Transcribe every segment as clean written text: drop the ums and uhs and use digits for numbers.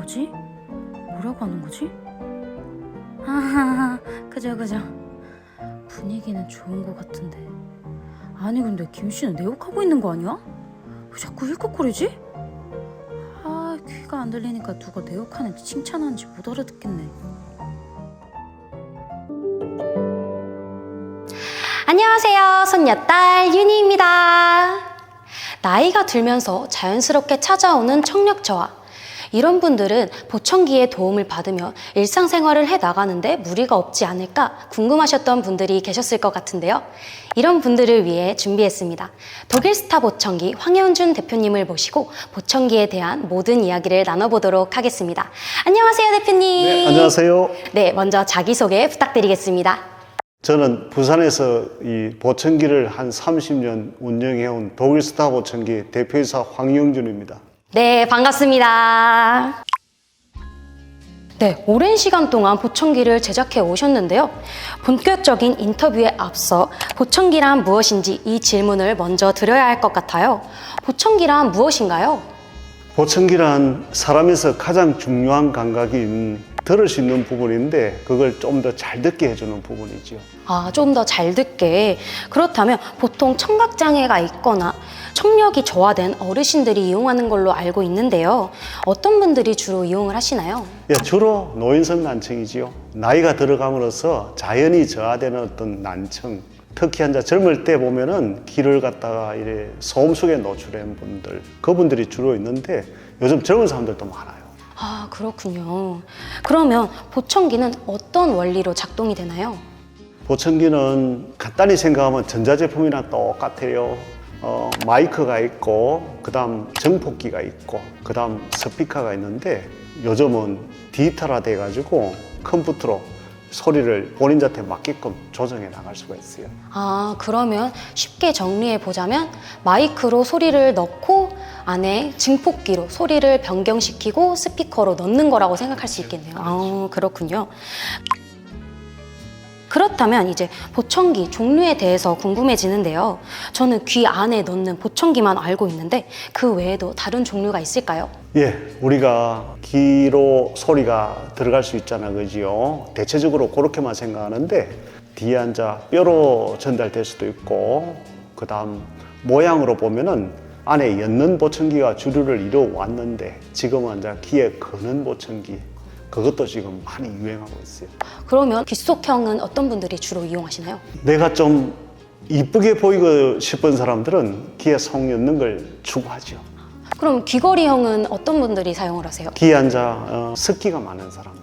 뭐지? 뭐라고 하는 거지? 하하하, 그죠. 분위기는 좋은 것 같은데. 아니 근데 김씨는 내 욕하고 있는 거 아니야? 왜 자꾸 힐컥거리지? 아, 귀가 안 들리니까 누가 내 욕하는지 칭찬하는지 못 알아듣겠네. 안녕하세요. 손녀딸 윤희입니다. 나이가 들면서 자연스럽게 찾아오는 청력저하. 이런 분들은 보청기의 도움을 받으며 일상생활을 해나가는데 무리가 없지 않을까 궁금하셨던 분들이 계셨을 것 같은데요. 이런 분들을 위해 준비했습니다. 독일스타 보청기 황현준 대표님을 모시고 보청기에 대한 모든 이야기를 나눠보도록 하겠습니다. 안녕하세요, 대표님. 네, 안녕하세요. 네, 먼저 자기소개 부탁드리겠습니다. 저는 부산에서 이 보청기를 한 30년 운영해온 독일스타 보청기 대표이사 황영준입니다. 네, 반갑습니다. 네, 오랜 시간 동안 보청기를 제작해 오셨는데요. 본격적인 인터뷰에 앞서 보청기란 무엇인지 이 질문을 먼저 드려야 할 것 같아요. 보청기란 무엇인가요? 보청기란 사람에서 가장 중요한 감각인 들을 수 있는 부분인데 그걸 좀 더 잘 듣게 해주는 부분이죠. 아, 좀 더 잘 듣게. 그렇다면 보통 청각장애가 있거나 청력이 저하된 어르신들이 이용하는 걸로 알고 있는데요. 어떤 분들이 주로 이용을 하시나요? 예, 주로 노인성 난청이지요. 나이가 들어감으로써 자연히 저하되는 어떤 난청, 특히 한자 젊을 때 보면은 길을 갖다가 이래 소음 속에 노출된 분들, 그분들이 주로 있는데 요즘 젊은 사람들도 많아요. 아, 그렇군요. 그러면 보청기는 어떤 원리로 작동이 되나요? 보청기는 간단히 생각하면 전자제품이랑 똑같아요. 마이크가 있고, 그 다음 정폭기가 있고, 그 다음 스피커가 있는데 요즘은 디지털화 돼가지고 컴퓨터로 소리를 본인한테 맞게끔 조정해 나갈 수가 있어요. 아, 그러면 쉽게 정리해 보자면 마이크로 소리를 넣고 안에 증폭기로 소리를 변경시키고 스피커로 넣는 거라고 생각할 수 있겠네요. 아, 그렇군요. 그렇다면 이제 보청기 종류에 대해서 궁금해지는데요. 저는 귀 안에 넣는 보청기만 알고 있는데 그 외에도 다른 종류가 있을까요? 예, 우리가 귀로 소리가 들어갈 수 있잖아, 그지요? 대체적으로 그렇게만 생각하는데 뒤에 앉아 뼈로 전달될 수도 있고, 그 다음 모양으로 보면은 안에 엿는 보청기가 주류를 이루어 왔는데 지금은 이제 귀에 거는 보청기, 그것도 지금 많이 유행하고 있어요. 그러면 귓속형은 어떤 분들이 주로 이용하시나요? 내가 좀 이쁘게 보이고 싶은 사람들은 귀에 속 엿는 걸 추구하죠. 그럼 귀걸이형은 어떤 분들이 사용을 하세요? 귀에 앉아 습기가 많은 사람,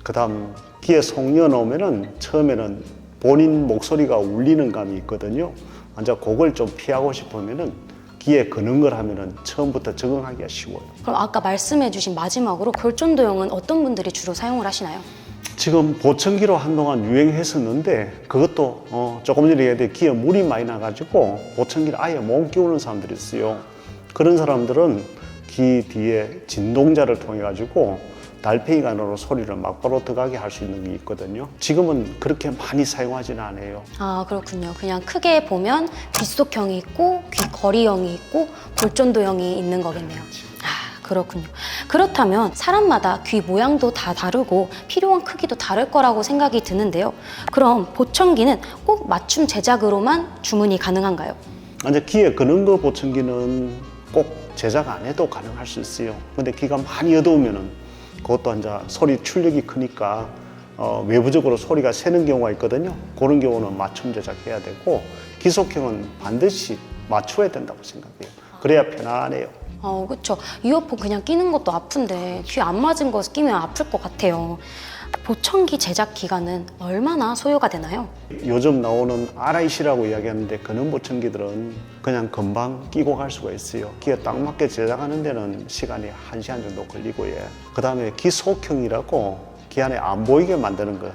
그 다음 귀에 속 넣어놓으면은 처음에는 본인 목소리가 울리는 감이 있거든요. 앉아 그걸 좀 피하고 싶으면은 귀에 거는 걸 하면은 처음부터 적응하기가 쉬워요. 그럼 아까 말씀해주신 마지막으로 골전도형은 어떤 분들이 주로 사용을 하시나요? 지금 보청기로 한동안 유행했었는데 그것도 조금 전에 얘기했는데 귀에 물이 많이 나가지고 보청기를 아예 못 끼우는 사람들이 있어요. 그런 사람들은 귀 뒤에 진동자를 통해 가지고 달팽이관으로 소리를 막바로 들어가게 할 수 있는 게 있거든요. 지금은 그렇게 많이 사용하지는 않아요. 아, 그렇군요. 그냥 크게 보면 귓속형이 있고 귀걸이형이 있고 골전도형이 있는 거겠네요. 아, 그렇군요. 그렇다면 사람마다 귀 모양도 다 다르고 필요한 크기도 다를 거라고 생각이 드는데요. 그럼 보청기는 꼭 맞춤 제작으로만 주문이 가능한가요? 이제 귀에 거는 거 보청기는 꼭 제작 안 해도 가능할 수 있어요. 근데 귀가 많이 어두우면은 그것도 이제 소리 출력이 크니까 외부적으로 소리가 새는 경우가 있거든요. 그런 경우는 맞춤 제작해야 되고 기속형은 반드시 맞춰야 된다고 생각해요. 그래야 편안해요. 그렇죠. 이어폰 그냥 끼는 것도 아픈데 귀 안 맞은 거 끼면 아플 것 같아요. 보청기 제작 기간은 얼마나 소요가 되나요? 요즘 나오는 RIC라고 이야기하는데 그런 보청기들은 그냥 금방 끼고 갈 수가 있어요. 귀에 딱 맞게 제작하는 데는 시간이 1시간 정도 걸리고, 그 다음에 기속형이라고 귀 안에 안 보이게 만드는 거,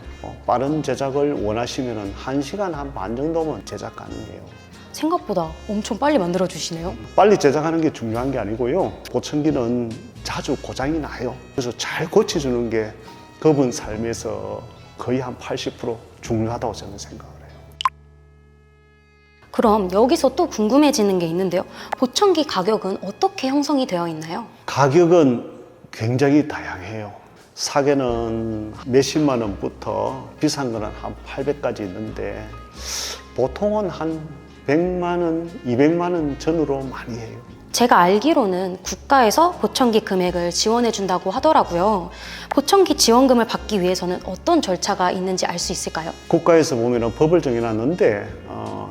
빠른 제작을 원하시면 1시간 한 반 정도면 제작 가능해요. 생각보다 엄청 빨리 만들어 주시네요. 빨리 제작하는 게 중요한 게 아니고요. 보청기는 자주 고장이 나요. 그래서 잘 고쳐주는 게 그분 삶에서 거의 한 80% 중요하다고 저는 생각을 해요. 그럼 여기서 또 궁금해지는 게 있는데요. 보청기 가격은 어떻게 형성이 되어 있나요? 가격은 굉장히 다양해요. 사계는 몇십만 원부터 비싼 거는 한 800까지 있는데 보통은 한 100만 원, 200만 원 전후로 많이 해요. 제가 알기로는 국가에서 보청기 금액을 지원해 준다고 하더라고요. 보청기 지원금을 받기 위해서는 어떤 절차가 있는지 알 수 있을까요? 국가에서 보면 법을 정해놨는데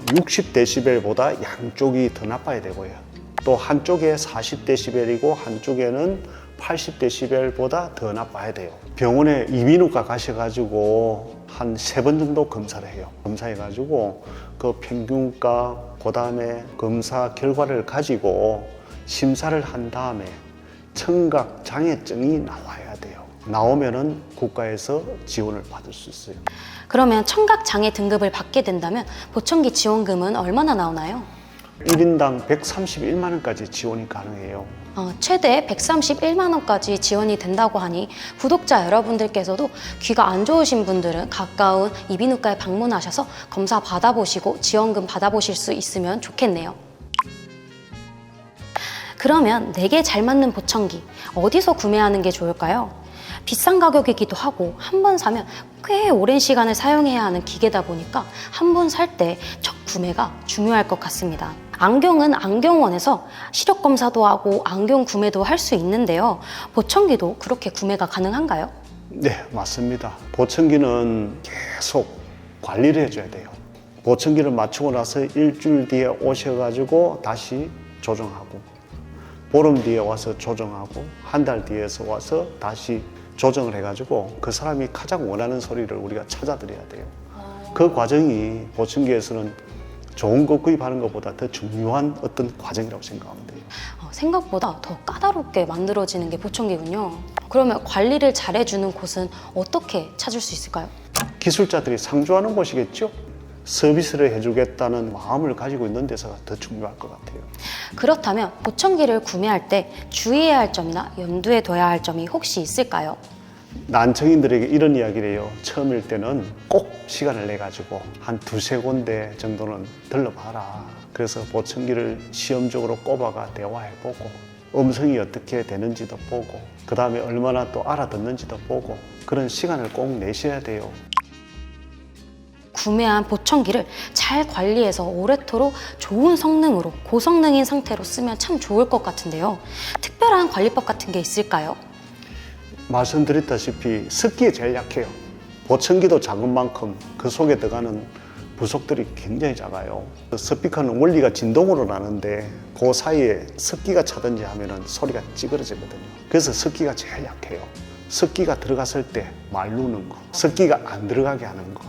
60데시벨보다 양쪽이 더 나빠야 되고요. 또 한쪽에 40데시벨이고 한쪽에는 80데시벨보다 더 나빠야 돼요. 병원에 이비인후과 가셔가지고 한 3번 정도 검사를 해요. 검사해가지고 그 평균가, 그 다음에 검사 결과를 가지고 심사를 한 다음에 청각 장애증이 나와야 돼요. 나오면은 국가에서 지원을 받을 수 있어요. 그러면 청각 장애 등급을 받게 된다면 보청기 지원금은 얼마나 나오나요? 1인당 131만 원까지 지원이 가능해요. 최대 131만 원까지 지원이 된다고 하니 구독자 여러분들께서도 귀가 안 좋으신 분들은 가까운 이비인후과에 방문하셔서 검사 받아보시고 지원금 받아보실 수 있으면 좋겠네요. 그러면 내게 잘 맞는 보청기 어디서 구매하는 게 좋을까요? 비싼 가격이기도 하고 한 번 사면 꽤 오랜 시간을 사용해야 하는 기계다 보니까 한 번 살 때 첫 구매가 중요할 것 같습니다. 안경은 안경원에서 시력 검사도 하고 안경 구매도 할 수 있는데요. 보청기도 그렇게 구매가 가능한가요? 네, 맞습니다. 보청기는 계속 관리를 해줘야 돼요. 보청기를 맞추고 나서 일주일 뒤에 오셔가지고 다시 조정하고, 보름 뒤에 와서 조정하고, 한 달 뒤에서 와서 다시 조정을 해가지고 그 사람이 가장 원하는 소리를 우리가 찾아드려야 돼요. 그 과정이 보청기에서는 좋은 거 구입하는 것보다 더 중요한 어떤 과정이라고 생각하면 돼요. 생각보다 더 까다롭게 만들어지는 게 보청기군요. 그러면 관리를 잘해주는 곳은 어떻게 찾을 수 있을까요? 기술자들이 상주하는 곳이겠죠? 서비스를 해주겠다는 마음을 가지고 있는 데서가 더 중요할 것 같아요. 그렇다면 보청기를 구매할 때 주의해야 할 점이나 염두에 둬야 할 점이 혹시 있을까요? 난청인들에게 이런 이야기를 해요. 처음일 때는 꼭 시간을 내가지고 한 2-3군데 정도는 들러봐라. 그래서 보청기를 시험적으로 꼽아가 대화해보고 음성이 어떻게 되는지도 보고 그 다음에 얼마나 또 알아듣는지도 보고 그런 시간을 꼭 내셔야 돼요. 구매한 보청기를 잘 관리해서 오래도록 좋은 성능으로 고성능인 상태로 쓰면 참 좋을 것 같은데요. 특별한 관리법 같은 게 있을까요? 말씀드렸다시피 습기에 제일 약해요. 보청기도 작은 만큼 그 속에 들어가는 부속들이 굉장히 작아요. 스피커는 원리가 진동으로 나는데 그 사이에 습기가 차든지 하면은 소리가 찌그러지거든요. 그래서 습기가 제일 약해요. 습기가 들어갔을 때 말르는 거, 습기가 안 들어가게 하는 거,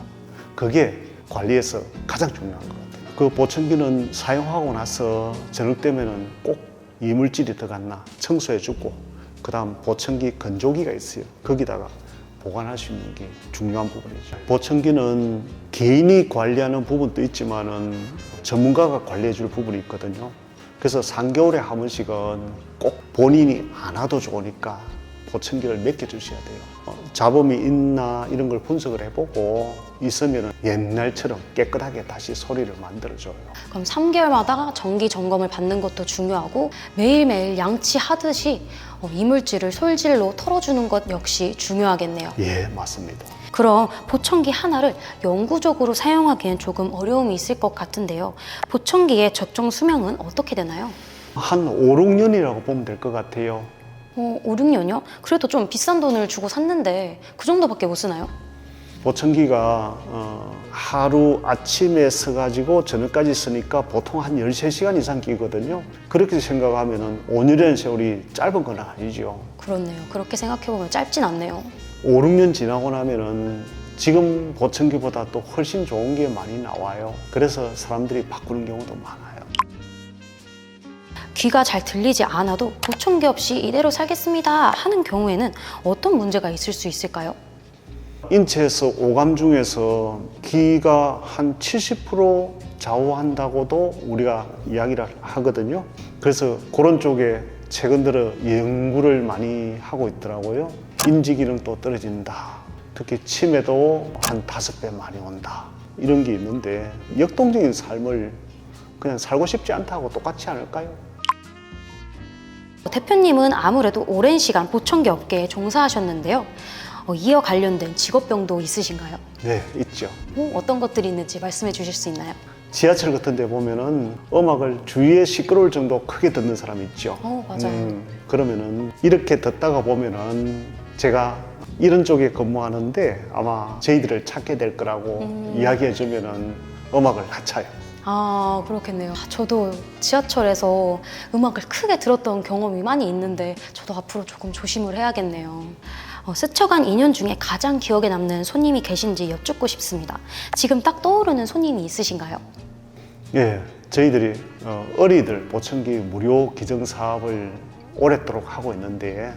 그게 관리에서 가장 중요한 것 같아요. 그 보청기는 사용하고 나서 저녁 되면은 꼭 이물질이 들어갔나 청소해주고 그 다음 보청기 건조기가 있어요. 거기다가 보관할 수 있는 게 중요한 부분이죠. 보청기는 개인이 관리하는 부분도 있지만은 전문가가 관리해 줄 부분이 있거든요. 그래서 3개월에 한 번씩은 꼭 본인이 안 와도 좋으니까 보청기를 맡겨주셔야 돼요. 잡음이 있나 이런 걸 분석을 해보고 있으면 옛날처럼 깨끗하게 다시 소리를 만들어줘요. 그럼 3개월마다 정기 점검을 받는 것도 중요하고 매일매일 양치하듯이 이물질을 솔질로 털어주는 것 역시 중요하겠네요. 예, 맞습니다. 그럼 보청기 하나를 영구적으로 사용하기엔 조금 어려움이 있을 것 같은데요. 보청기의 적정 수명은 어떻게 되나요? 한 5-6년이라고 보면 될 것 같아요. 5-6년이요? 그래도 좀 비싼 돈을 주고 샀는데 그 정도밖에 못 쓰나요? 보청기가 하루 아침에 써가지고 저녁까지 쓰니까 보통 한 13시간 이상 끼거든요. 그렇게 생각하면 5년이라는 세월이 짧은 건 아니죠. 그렇네요. 그렇게 생각해보면 짧진 않네요. 5-6년 지나고 나면은 지금 보청기보다 또 훨씬 좋은 게 많이 나와요. 그래서 사람들이 바꾸는 경우도 많아요. 귀가 잘 들리지 않아도 보청기 없이 이대로 살겠습니다 하는 경우에는 어떤 문제가 있을 수 있을까요? 인체에서 오감 중에서 귀가 한 70% 좌우한다고도 우리가 이야기를 하거든요. 그래서 그런 쪽에 최근 들어 연구를 많이 하고 있더라고요. 인지 기능도 떨어진다. 특히 치매도 한 5배 많이 온다. 이런 게 있는데 역동적인 삶을 그냥 살고 싶지 않다고 똑같지 않을까요? 대표님은 아무래도 오랜 시간 보청기 업계에 종사하셨는데요. 이와 관련된 직업병도 있으신가요? 네, 있죠. 어떤 것들이 있는지 말씀해 주실 수 있나요? 지하철 같은 데 보면은 음악을 주위에 시끄러울 정도 크게 듣는 사람 있죠. 맞아요. 그러면은 이렇게 듣다가 보면은 제가 이런 쪽에 근무하는데 아마 저희들을 찾게 될 거라고 이야기해 주면은 음악을 낮춰요. 아, 그렇겠네요. 저도 지하철에서 음악을 크게 들었던 경험이 많이 있는데 저도 앞으로 조금 조심을 해야겠네요. 스쳐간 인연 중에 가장 기억에 남는 손님이 계신지 여쭙고 싶습니다. 지금 딱 떠오르는 손님이 있으신가요? 예, 저희들이 어린이들 보청기 무료 기증 사업을 오랫도록 하고 있는데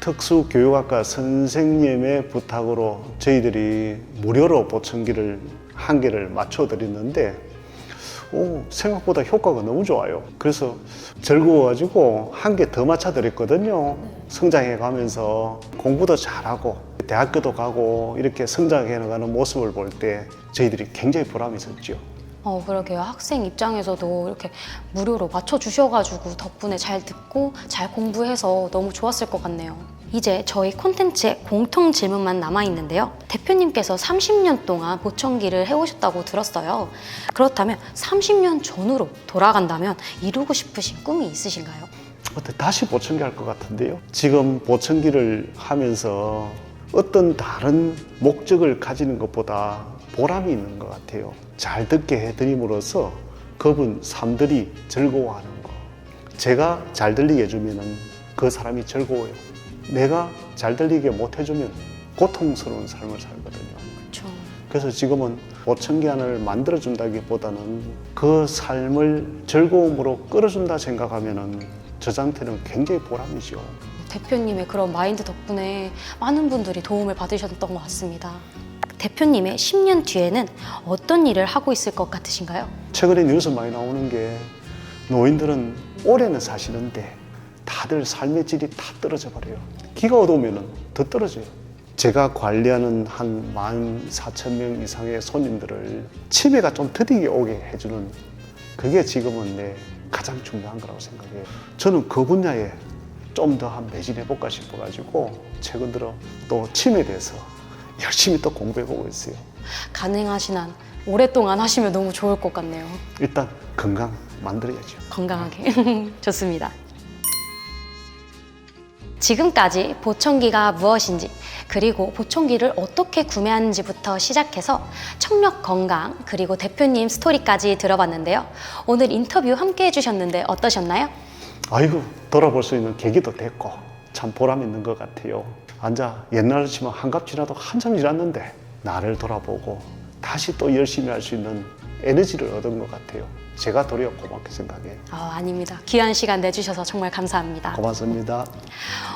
특수교육학과 선생님의 부탁으로 저희들이 무료로 보청기를 한 개를 맞춰 드렸는데 생각보다 효과가 너무 좋아요. 그래서 즐거워가지고 한 개 더 맞춰 드렸거든요. 성장해 가면서 공부도 잘하고 대학교도 가고 이렇게 성장해 나가는 모습을 볼 때 저희들이 굉장히 보람이 있었죠. 그러게요. 학생 입장에서도 이렇게 무료로 맞춰주셔가지고 덕분에 잘 듣고 잘 공부해서 너무 좋았을 것 같네요. 이제 저희 콘텐츠에 공통 질문만 남아있는데요. 대표님께서 30년 동안 보청기를 해오셨다고 들었어요. 그렇다면 30년 전으로 돌아간다면 이루고 싶으신 꿈이 있으신가요? 다시 보청기 할 것 같은데요. 지금 보청기를 하면서 어떤 다른 목적을 가지는 것보다 보람이 있는 것 같아요. 잘 듣게 해드림으로써 그분 사람들이 즐거워하는 거. 제가 잘 들리게 해주면 그 사람이 즐거워요. 내가 잘 들리게 못 해주면 고통스러운 삶을 살거든요. 그렇죠. 그래서 지금은 보청기 하나를 만들어준다기보다는 그 삶을 즐거움으로 끌어준다 생각하면은 저한테는 굉장히 보람이죠. 대표님의 그런 마인드 덕분에 많은 분들이 도움을 받으셨던 것 같습니다. 대표님의 10년 뒤에는 어떤 일을 하고 있을 것 같으신가요? 최근에 뉴스 많이 나오는 게 노인들은 오래는 사시는데 다들 삶의 질이 다 떨어져 버려요. 기가 어두우면 더 떨어져요. 제가 관리하는 한 14,000명 이상의 손님들을 치매가 좀 더디게 오게 해주는 그게 지금은 내 가장 중요한 거라고 생각해요. 저는 그 분야에 좀 더 한 매진해볼까 싶어가지고 최근 들어 또 치매에 대해서 열심히 또 공부해보고 있어요. 가능하신 한 오랫동안 하시면 너무 좋을 것 같네요. 일단 건강 만들어야죠. 건강하게. 좋습니다. 지금까지 보청기가 무엇인지 그리고 보청기를 어떻게 구매하는지부터 시작해서 청력 건강 그리고 대표님 스토리까지 들어봤는데요. 오늘 인터뷰 함께 해주셨는데 어떠셨나요? 아이고 돌아볼 수 있는 계기도 됐고 참 보람 있는 것 같아요. 앉아 옛날로 치면 한갑 지나도 한참 지났는데 나를 돌아보고 다시 또 열심히 할 수 있는 에너지를 얻은 것 같아요. 제가 도리어 고맙게 생각해요. 아닙니다. 귀한 시간 내주셔서 정말 감사합니다. 고맙습니다.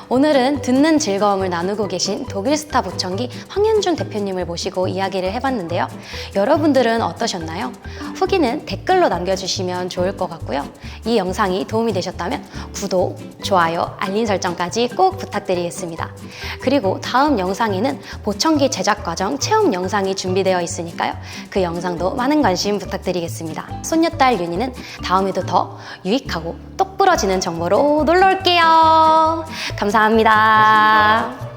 오늘은 듣는 즐거움을 나누고 계신 독일스타 보청기 황현준 대표님을 모시고 이야기를 해봤는데요. 여러분들은 어떠셨나요? 후기는 댓글로 남겨주시면 좋을 것 같고요. 이 영상이 도움이 되셨다면 구독, 좋아요, 알림 설정까지 꼭 부탁드리겠습니다. 그리고 다음 영상에는 보청기 제작 과정 체험 영상이 준비되어 있으니까요. 그 영상도 많은 관심 부탁드리겠습니다. 손녀딸 윤희는 다음에도 더 유익하고 똑부러지는 정보로 놀러 올게요. 감사합니다.